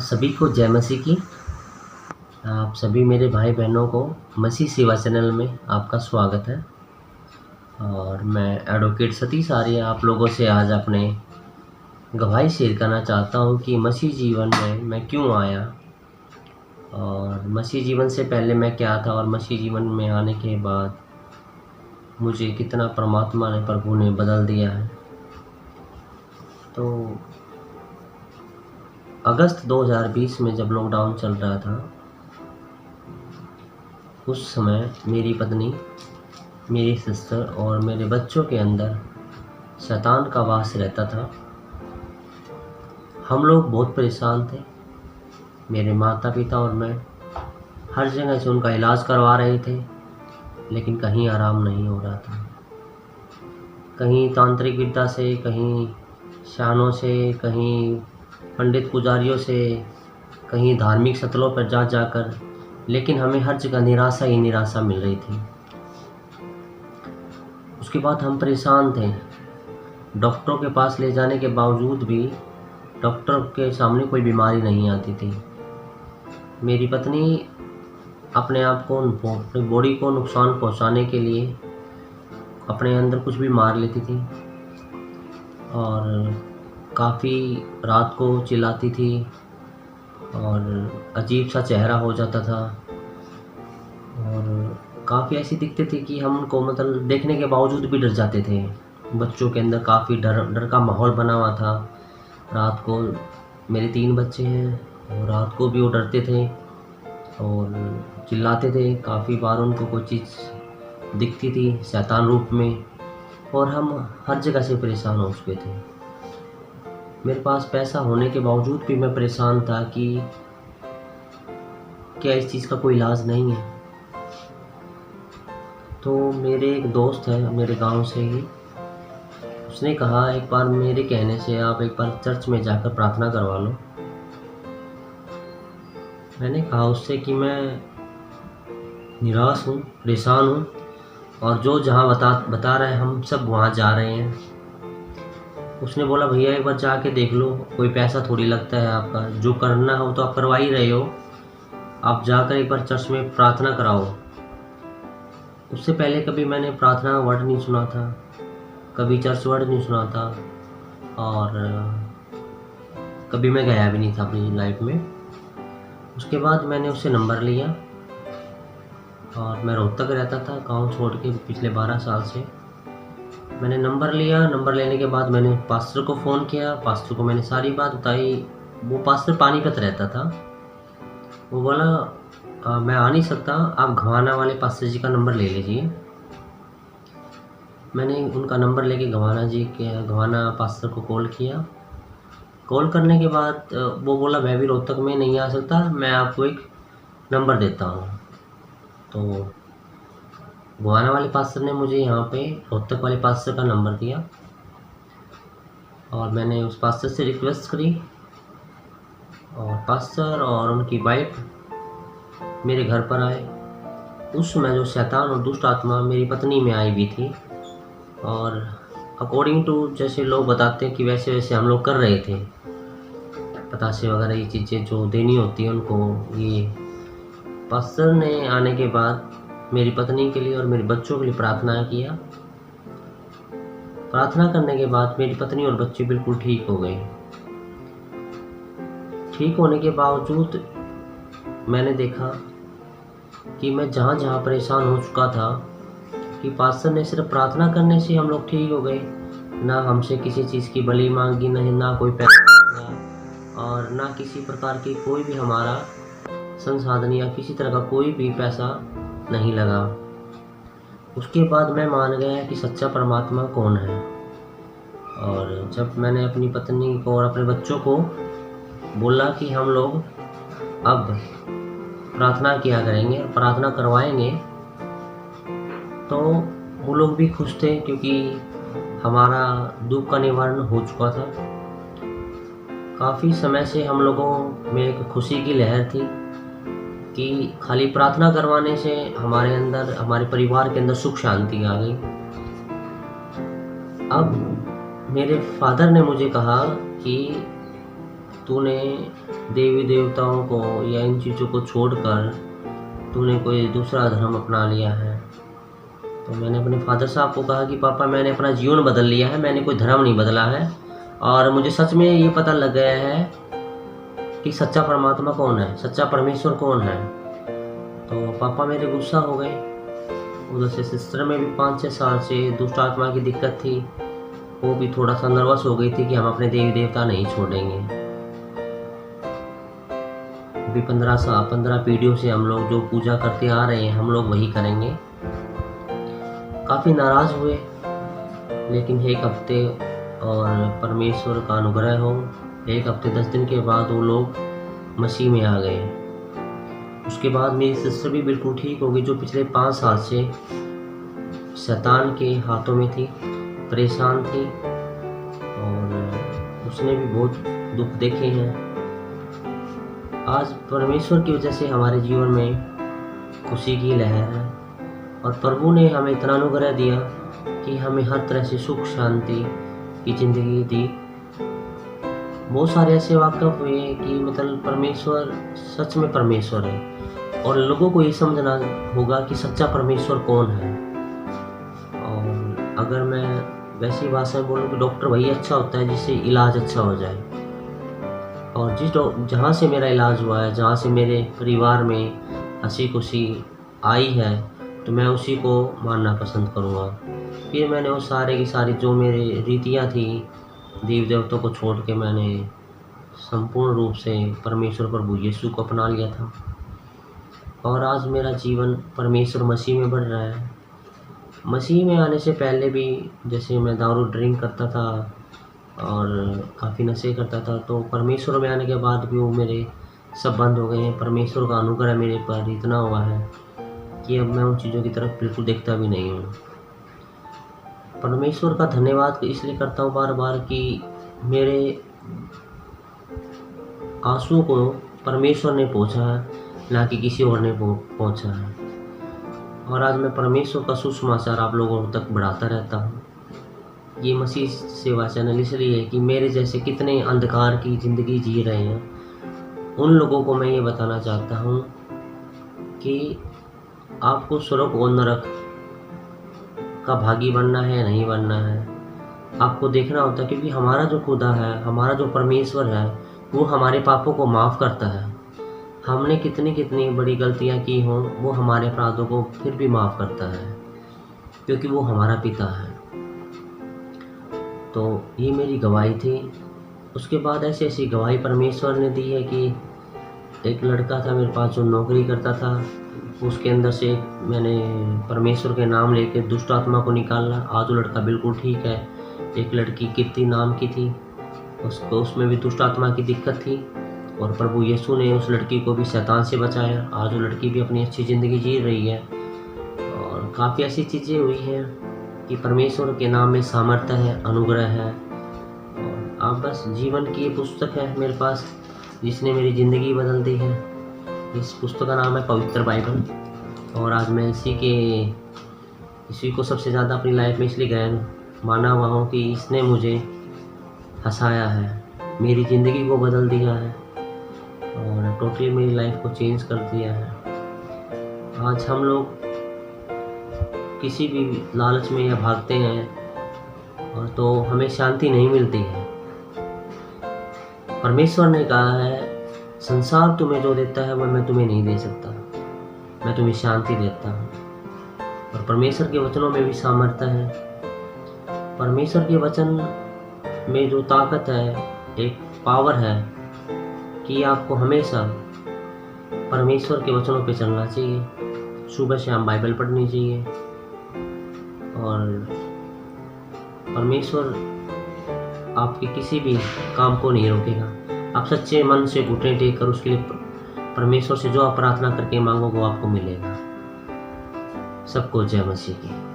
सभी को जय मसीह की। आप सभी मेरे भाई बहनों को मसीह सेवा चैनल में आपका स्वागत है। और मैं एडवोकेट सतीश आर्य आप लोगों से आज अपने गवाही शेयर करना चाहता हूं कि मसीह जीवन में मैं क्यों आया और मसीह जीवन से पहले मैं क्या था और मसीह जीवन में आने के बाद मुझे कितना परमात्मा ने प्रभु ने बदल दिया है। तो अगस्त 2020 में जब लॉकडाउन चल रहा था, उस समय मेरी पत्नी, मेरी सिस्टर और मेरे बच्चों के अंदर शैतान का वास रहता था। हम लोग बहुत परेशान थे। मेरे माता पिता और मैं हर जगह से उनका इलाज करवा रहे थे, लेकिन कहीं आराम नहीं हो रहा था। कहीं तांत्रिक विद्या से, कहीं शानों से, कहीं पंडित पुजारियों से, कहीं धार्मिक स्थलों पर जाकर, लेकिन हमें हर जगह निराशा ही निराशा मिल रही थी। उसके बाद हम परेशान थे। डॉक्टरों के पास ले जाने के बावजूद भी डॉक्टर के सामने कोई बीमारी नहीं आती थी। मेरी पत्नी अपने आप को, अपनी बॉडी को नुकसान पहुंचाने के लिए अपने अंदर कुछ भी मार लेती थी और काफ़ी रात को चिल्लाती थी और अजीब सा चेहरा हो जाता था और काफ़ी ऐसी दिखते थे कि हम उनको मतलब देखने के बावजूद भी डर जाते थे। बच्चों के अंदर काफ़ी डर का माहौल बना हुआ था। रात को, मेरे 3 बच्चे हैं और रात को भी वो डरते थे और चिल्लाते थे। काफ़ी बार उनको कोई चीज़ दिखती थी शैतान रूप में और हम हर जगह से परेशान हो चुके थे। मेरे पास पैसा होने के बावजूद भी मैं परेशान था कि क्या इस चीज़ का कोई इलाज नहीं है। तो मेरे एक दोस्त है मेरे गांव से ही, उसने कहा एक बार मेरे कहने से आप एक बार चर्च में जाकर प्रार्थना करवा लो। मैंने कहा उससे कि मैं निराश हूँ, परेशान हूँ और जो जहाँ बता रहे हैं हम सब वहाँ जा रहे हैं। उसने बोला भैया एक बार जाके देख लो, कोई पैसा थोड़ी लगता है आपका, जो करना हो तो आप करवा ही रहे हो, आप जाकर एक बार चर्च में प्रार्थना कराओ। उससे पहले कभी मैंने प्रार्थना वर्ड नहीं सुना था, कभी चर्च वर्ड नहीं सुना था और कभी मैं गया भी नहीं था अपनी लाइफ में। उसके बाद मैंने उससे नंबर लिया और मैं रोहतक रहता था, गांव छोड़ के पिछले 12 साल से। मैंने नंबर लिया। नंबर लेने के बाद मैंने पास्टर को फ़ोन किया। पास्टर को मैंने सारी बात बताई। वो पास्टर पानीपत रहता था। वो बोला मैं आ नहीं सकता, आप घवाना वाले पास्टर जी का नंबर ले लीजिए। मैंने उनका नंबर लेके घवाना पास्टर को कॉल किया। कॉल करने के बाद वो बोला मैं भी रोहतक में नहीं आ सकता, मैं आपको एक नंबर देता हूँ। तो घवाना वाले पास्टर ने मुझे यहाँ पे रोहतक वाले पास्टर का नंबर दिया और मैंने उस पास्टर से रिक्वेस्ट करी और पास्टर और उनकी वाइफ मेरे घर पर आए। उस समय जो शैतान और दुष्ट आत्मा मेरी पत्नी में आई भी थी और अकॉर्डिंग टू जैसे लोग बताते हैं कि वैसे वैसे हम लोग कर रहे थे। पतासे वगैरह ये चीज़ें जो देनी होती है उनको, ये पास्टर ने आने के बाद मेरी पत्नी के लिए और मेरे बच्चों के लिए प्रार्थना किया। प्रार्थना करने के बाद मेरी पत्नी और बच्चे बिल्कुल ठीक हो गए। ठीक होने के बावजूद मैंने देखा कि मैं जहाँ जहाँ परेशान हो चुका था कि पास्टर ने सिर्फ प्रार्थना करने से हम लोग ठीक हो गए, ना हमसे किसी चीज़ की बलि मांगी, नहीं ना कोई पैसा और ना किसी प्रकार की कोई भी हमारा संसाधन या किसी तरह का कोई भी पैसा नहीं लगा। उसके बाद मैं मान गया कि सच्चा परमात्मा कौन है। और जब मैंने अपनी पत्नी को और अपने बच्चों को बोला कि हम लोग अब प्रार्थना किया करेंगे, प्रार्थना करवाएंगे, तो वो लोग भी खुश थे क्योंकि हमारा दुख का निवारण हो चुका था। काफ़ी समय से हम लोगों में एक खुशी की लहर थी कि खाली प्रार्थना करवाने से हमारे अंदर, हमारे परिवार के अंदर सुख शांति आ गई। अब मेरे फादर ने मुझे कहा कि तूने देवी देवताओं को या इन चीज़ों को छोड़कर तूने कोई दूसरा धर्म अपना लिया है। तो मैंने अपने फादर साहब को कहा कि पापा मैंने अपना जीवन बदल लिया है, मैंने कोई धर्म नहीं बदला है और मुझे सच में ये पता लग गया है कि सच्चा परमात्मा कौन है, सच्चा परमेश्वर कौन है। तो पापा मेरे गुस्सा हो गए। उधर से सिस्टर में भी 5-6 साल से दुष्ट आत्मा की दिक्कत थी, वो भी थोड़ा सा नर्वस हो गई थी कि हम अपने देवी देवता नहीं छोड़ेंगे। अभी 15 पीढ़ियों से हम लोग जो पूजा करते आ रहे हैं हम लोग वही करेंगे। काफ़ी नाराज़ हुए, लेकिन 1 हफ्ते और परमेश्वर का अनुग्रह हो, 1 हफ्ते 10 दिन के बाद वो लोग मसीह में आ गए। उसके बाद मेरी सिस्टर भी बिल्कुल ठीक हो गई, जो पिछले 5 साल से शैतान के हाथों में थी, परेशान थी और उसने भी बहुत दुख देखे हैं। आज परमेश्वर की वजह से हमारे जीवन में खुशी की लहर है और प्रभु ने हमें इतना अनुग्रह दिया कि हमें हर तरह से सुख शांति की ज़िंदगी दी। बहुत सारे ऐसे वाक़या हुए कि मतलब परमेश्वर सच में परमेश्वर है और लोगों को ये समझना होगा कि सच्चा परमेश्वर कौन है। और अगर मैं वैसी भाषा में बोलूँ कि डॉक्टर वही अच्छा होता है जिससे इलाज अच्छा हो जाए। और जहाँ से मेरा इलाज हुआ है, जहाँ से मेरे परिवार में हंसी खुशी आई है, तो मैं उसी को मानना पसंद करूँगा। फिर मैंने वो सारे की सारी जो मेरी रीतियाँ थी देवी देवताओं को छोड़ के मैंने संपूर्ण रूप से परमेश्वर प्रभु यीशु को अपना लिया था और आज मेरा जीवन परमेश्वर मसीह में बढ़ रहा है। मसीह में आने से पहले भी जैसे मैं दारू ड्रिंक करता था और काफ़ी नशे करता था, तो परमेश्वर में आने के बाद भी वो मेरे सब बंद हो गए हैं। परमेश्वर का अनुग्रह मेरे पर इतना हुआ है कि अब मैं उन चीज़ों की तरफ बिल्कुल देखता भी नहीं हूँ। परमेश्वर का धन्यवाद इसलिए करता हूँ बार बार कि मेरे आंसुओं को परमेश्वर ने पोंछा है, ना कि किसी और ने पोंछा है। और आज मैं परमेश्वर का सुसमाचार आप लोगों तक बढ़ाता रहता हूँ। ये मसीह सेवा चैनल इसलिए है कि मेरे जैसे कितने अंधकार की ज़िंदगी जी रहे हैं, उन लोगों को मैं ये बताना चाहता हूँ कि आपको स्वर्ग और नरक का भागी बनना है नहीं बनना है, आपको देखना होता है। क्योंकि हमारा जो खुदा है, हमारा जो परमेश्वर है, वो हमारे पापों को माफ़ करता है। हमने कितनी कितनी बड़ी गलतियाँ की हों, वो हमारे अपराधों को फिर भी माफ़ करता है, क्योंकि वो हमारा पिता है। तो ये मेरी गवाही थी। उसके बाद ऐसी ऐसी गवाही परमेश्वर ने दी है कि एक लड़का था मेरे पास जो नौकरी करता था, उसके अंदर से मैंने परमेश्वर के नाम लेकर दुष्ट आत्मा को निकाला। आज वो लड़का बिल्कुल ठीक है। एक लड़की कीर्ति नाम की थी, उसको उसमें भी दुष्ट आत्मा की दिक्कत थी और प्रभु यीशु ने उस लड़की को भी शैतान से बचाया। आज वो लड़की भी अपनी अच्छी ज़िंदगी जी रही है। और काफ़ी ऐसी चीज़ें हुई हैं कि परमेश्वर के नाम में सामर्थ्य है, अनुग्रह है। और आप बस जीवन की ये पुस्तक है मेरे पास जिसने मेरी ज़िंदगी बदल दी है। इस पुस्तक का नाम है पवित्र बाइबल। और आज मैं इसी को सबसे ज़्यादा अपनी लाइफ में इसलिए ग्रहण माना हुआ हूँ कि इसने मुझे हंसाया है, मेरी ज़िंदगी को बदल दिया है और टोटली मेरी लाइफ को चेंज कर दिया है। आज हम लोग किसी भी लालच में या भागते हैं और तो हमें शांति नहीं मिलती है। परमेश्वर ने कहा है, संसार तुम्हें जो देता है वह मैं तुम्हें नहीं दे सकता, मैं तुम्हें शांति देता हूँ। और परमेश्वर के वचनों में भी सामर्थ्य है। परमेश्वर के वचन में जो ताकत है, एक पावर है कि आपको हमेशा परमेश्वर के वचनों पे चलना चाहिए। सुबह शाम बाइबल पढ़नी चाहिए और परमेश्वर आपके किसी भी काम को नहीं रोकेगा। आप सच्चे मन से घुटने टेक कर उसके लिए परमेश्वर से जो आप प्रार्थना करके मांगोगे वो आपको मिलेगा। सबको जय मसीह की।